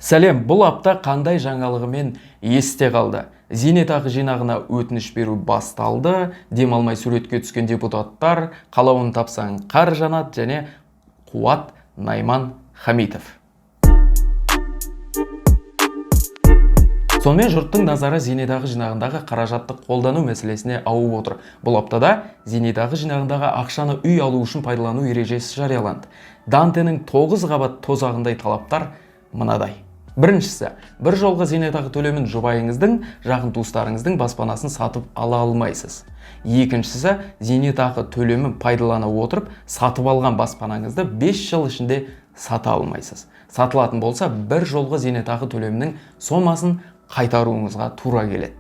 Сәлем, бұл апта қандай жаңалығымен есте қалды? Зейнетақы жинағына өтініш беру басталды, демалмай суретке түскен депутаттар, қалауын тапсаң қар жанат және Қуат Найман Хамитов. Сонымен жұрттың назары зейнетақы жинағындағы қаражатты қолдану мәселесіне ауып отыр. Бұл аптада зейнетақы жинағындағы ақшаны үй алу үшін пайдалану ережесі жарияланды. Дантенің 9 қабат тозағындай талаптар мынадай. Біріншісі, бір жолғы зейнетақы төлемін жұбайыңыздың, жақын туыстарыңыздың баспанасын сатып ала алмайсыз. Екіншісі, зейнетақы төлемін пайдалана отырып, сатып алған баспанаңызды 5 жыл ішінде сата алмайсыз. Сатылатын болса, бір жолғы зейнетақы төлемінің сомасын қайтаруыңызға тура келеді.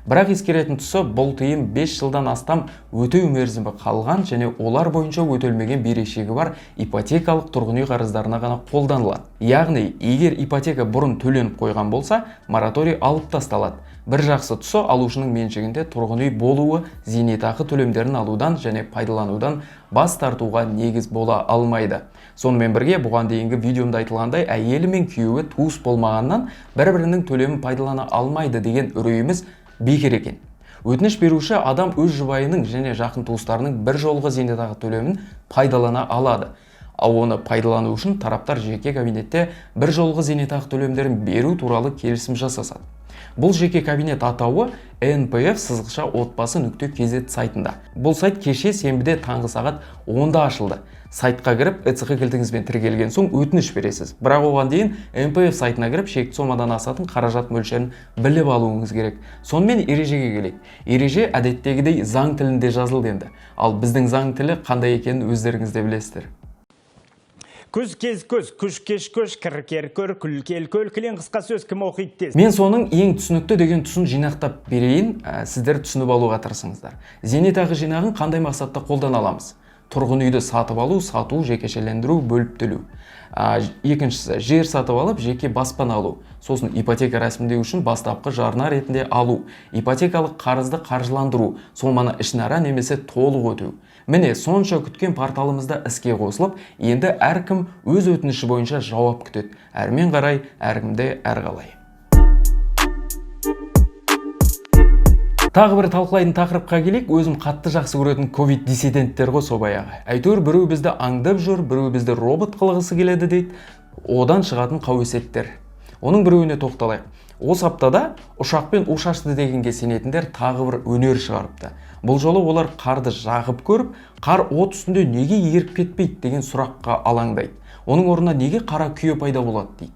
Бірақ ескеретін тұсы, бұл тыйым 5 жылдан астам өтеу мерзімі қалған және олар бойынша өтелмеген берешегі бар ипотекалық тұрғын үй қарыздарына ғана қолданылады. Яғни, егер ипотека бұрын төленіп қойған болса, мораторий алып тасталады. Бір жақсы тұсы, алушының меншігінде тұрғын үй болуы зейнетақы төлемдерін алудан және пайдаланудан бас тартуға негіз бола алмайды. Сонымен бірге, бұған дейінгі видеомда айтылғандай, әйелі мен күйеуі туыс болмағаннан бір-бірінің төлемін пайдалана алмайды деген үрейіміз бекер екен. Өтініш беруші адам өз жұбайының және жақын туыстарының бір жолғы зейнетақы төлемін пайдалана алады. Ал оны пайдалану үшін тараптар жеке кабинетте бір жолғы зейнетақы төлемдерін беру туралы келісім жасасады. Бұл жеке кабинет атауы npf-отбасы.kz сайтында. Бұл сайт кеше сенбіде таңғы сағат 10-да ашылды. Сайтқа кіріп, ЭЦХ кілтіңізбен тіркелген соң өтініш бересіз. Бірақ оған дейін NPF сайтына кіріп, шекті сомадан асатын қаражат мөлшерін біліп алуыңыз керек. Сонымен ережеге келейік. Ереже әдеттегідей заң тілінде жазылды енді. Ал біздің заң тілі қандай екенін өздеріңіз де білесіздер. Күз кез көз, күш кеш көш, кір көр, күл кел көл, кілең қысқа сөз кім оқиды тез. Мен соның ең түсінікті деген тұсын жинақтап берейін, сіздер түсініп алуға тырысыңыздар. Зейнетақы жинағын қандай мақсатта қолдана аламыз? Тұрғын үйді сатып алу, сату, жекешелендіру, бөліп төлеу. Екіншісі, жер сатып алып, жеке баспана алу. Сосын ипотека рәсімдеу үшін бастапқы жарна ретінде алу. Ипотекалық қарызды қаржыландыру, соманы ішінара немесе толық өтеу. Міне, сонша күткен порталымызда іске қосылып, енді әркім өз өтініші бойынша жауап күтеді. Әрмен қарай, әркімде әрқалай. Тағы бір талқылайтын тақырыпқа келейік, өзім қатты жақсы көретін ковид диссиденттер ғой со баяғы. Әйтеуір біреу бізді аңдып жүр, біреу бізді робот қылғысы келеді дейді. Одан шығатын қауесеттер. Оның біреуіне тоқталайық. Осы аптада ұшақпен ұшашты дегенге сенетіндер тағы бір өнер шығарыпты. Бұл жолы олар қарды жағып көріп, қар от үстінде неге еріп кетпейді деген сұраққа алаңдайды. Оның орнына неге қара күйе пайда болады дейді.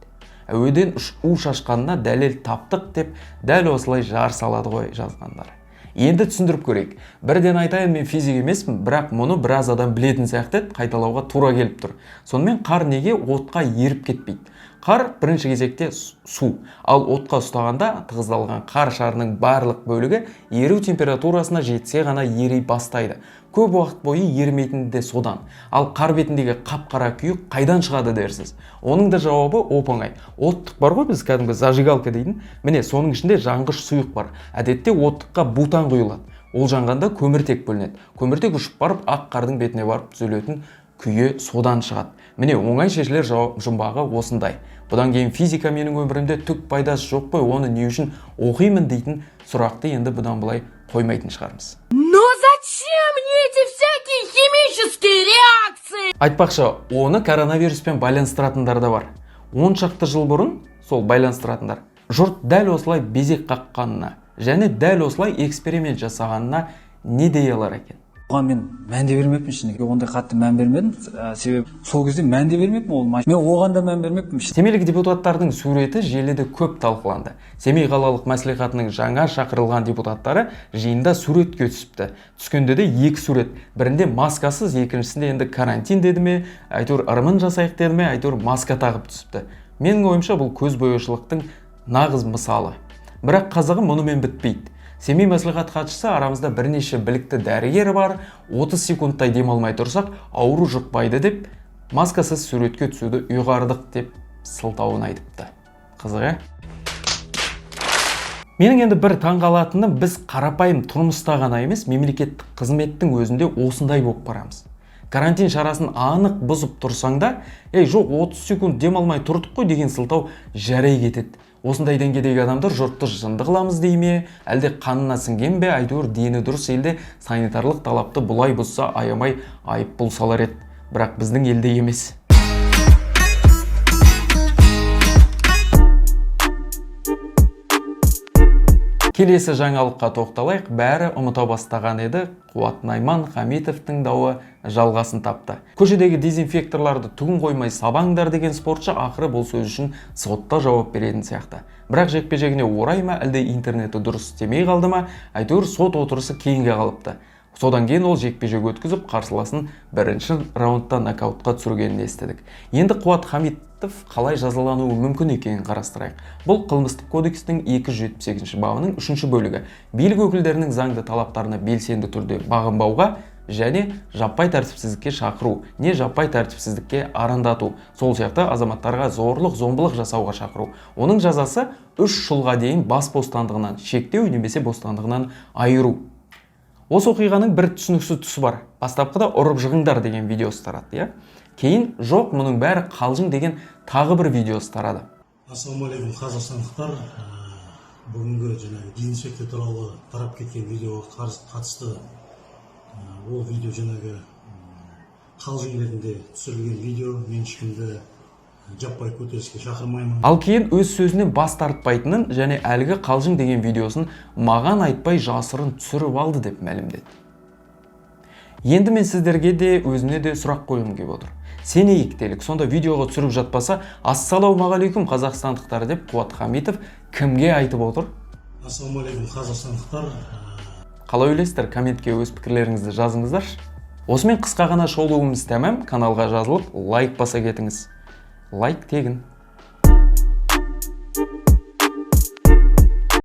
Әуеден у шашқанына дәлел таптық деп дәл осылай жар салады ғой жазғандар. Енді түсіндіріп көрейік. Бірден айтайын, мен физик емеспін, бірақ мұны біраз адам білетін сияқты қайталауға тура келіп тұр. Сонымен қар неге отқа еріп кетпейді? Қар бірінші кезекте су, ал отқа ұстағанда тығыздалған қар шарының барлық бөлігі еру температурасына жетсе ғана ери бастайды. Көп уақыт бойы ерімейтіні де содан. Ал қар бетіндегі қап-қара күйік қайдан шығады дерсіз? Оның да жауабы оп-оңай. Оттық бар ғой, біз кәдімгі зажигалка дейтін. Міне, соның ішінде жанғыш сұйық бар. Әдетте оттыққа бутан құйылады. Ол жанғанда көміртек бөлінеді. Көміртек ұшып барып ақ қардың бетіне барып түзілетін күйе содан шығады. Міне, оңай шешілер жұмбағы осындай. Бұдан кейін физика менің өмірімде түк пайдасы жоқ қой, оны не үшін оқимын дейтін сұрақты енді бұдан былай қоймайтын шығармыз. Но зачем мне эти всякие химические реакции? Айтпақшы, оны коронавируспен байланыстыратындар да бар. 10 шақты жыл бұрын сол байланыстыратындар жұрт дәл осылай безек қаққанына және дәл осылай эксперимент жасағанына не дей алар екен? Оған мен мән де бермеппін шынымен. Ондай қатты мән бермедім, себебі сол кезде мән де бермеппін ол машина. Мен оған да мән бермеппін. Семейлік депутаттардың суреті желіде көп талқыланды. Семей қалалық мәслихатының жаңа шақырылған депутаттары жиында суретке түсіпті. Түскенде де 2 сурет. Бірінде маскасыз, екіншісінде енді карантин деді ме, әйтеуір ырымын жасайық деді ме, әйтеуір маска тағып түсіпті. Менің ойымша бұл көзбояушылықтың нағыз мысалы. Бірақ қызығы мұнымен бітпейді. Семей мәслихат хатшысы арамызда бірнеше білікті дәрігер бар, 30 секундтай демалмай тұрсақ, ауру жұқпайды деп, маскасыз суретке түсуді ұйғардық деп сылтауын айтыпты. Қызығы? Менің енді бір таңғалатыным, біз қарапайым тұрмыста ғана емес, мемлекеттік қызметтің өзінде осындай болып барамыз. Карантин шарасын анық бұзып тұрсаң да, жоқ 30 секунд демалмай тұрдық қой деген сылтау жарай кетеді. Осындай деңгейдегі адамдар жұртты жынды қыламыз дей ме, әлде қанына сіңген бе, әйтеуір дені дұрыс елде санитарлық талапты бұлай бұзса аямай айыппұл салар еді. Бірақ біздің елде емес. Келесі жаңалыққа тоқталайық. Бәрі ұмыта бастаған еді. Қуат Найман Хамитовтың дауы жалғасын тапты. Көшедегі дезинфекторларды түгін қоймай сабаңдар деген спортшы ақыры бұл сөз үшін сотта жауап беретін сияқты. Бірақ жекпе-жегіне орай ма, әлде интернеті дұрыс істемей қалды ма, әйтеуір сот отырысы кейінге қалыпты. Содан кейін ол жекпе-жек өткізіп, қарсыласын бірінші раундта нокаутқа түсіргенін естідік. Енді Қуат Хамитов қалай жазалануы мүмкін екенін қарастырайық. Бұл қылмыстық кодекстің 278 бабының 3 бөлігі. Билік өкілдерінің заңды талаптарына белсенді түрде бағынбауға және жаппай тәртіпсіздікке шақыру, не жаппай тәртіпсіздікке арандату, сол сияқты азаматтарға зорлық, зомбылық жасауға шақыру. Оның жазасы 3 жылға дейін бас бостандығынан шектеу немесе бостандығынан айыру. Осы оқиғаның бір түсініксіз тұсы бар. Бастапқыда ұрып жығыңдар деген видеосы тарады, кейін жоқ, мұның бәрі қалжың деген тағы бір видеосы тарады. Ассалаумағалейкум қазақстандықтар, бүгінгі дезинфекция туралы тарап кеткен видеоға қатысты ол видео қалжың ретінде түсірілген видео, мен ешкімді жаппай көтеріліске шақырмаймын. Ал кейін өз сөзінен бас тартпайтынын және әлгі қалжың деген видеосын маған айтпай жасырын түсіріп алды деп мәлімдеді. Енді мен сіздерге де өзіне де сұрақ қойғым келіп отыр. Сенейік делік, сонда видеоға түсіріп жатпаса, ассалаумағалейкум қазақстандықтар деп Қуат Хамитов кімге айтып отыр? Ассалаумағалейкум қазақстандықтар. Қалай ойлайсыздар? Комментке өз пікірлеріңізді жазыңыздаршы. Осымен қысқа ғана шолуымыз тәмам. Каналға жазылып, лайк баса кетіңіз. Лайк тегін.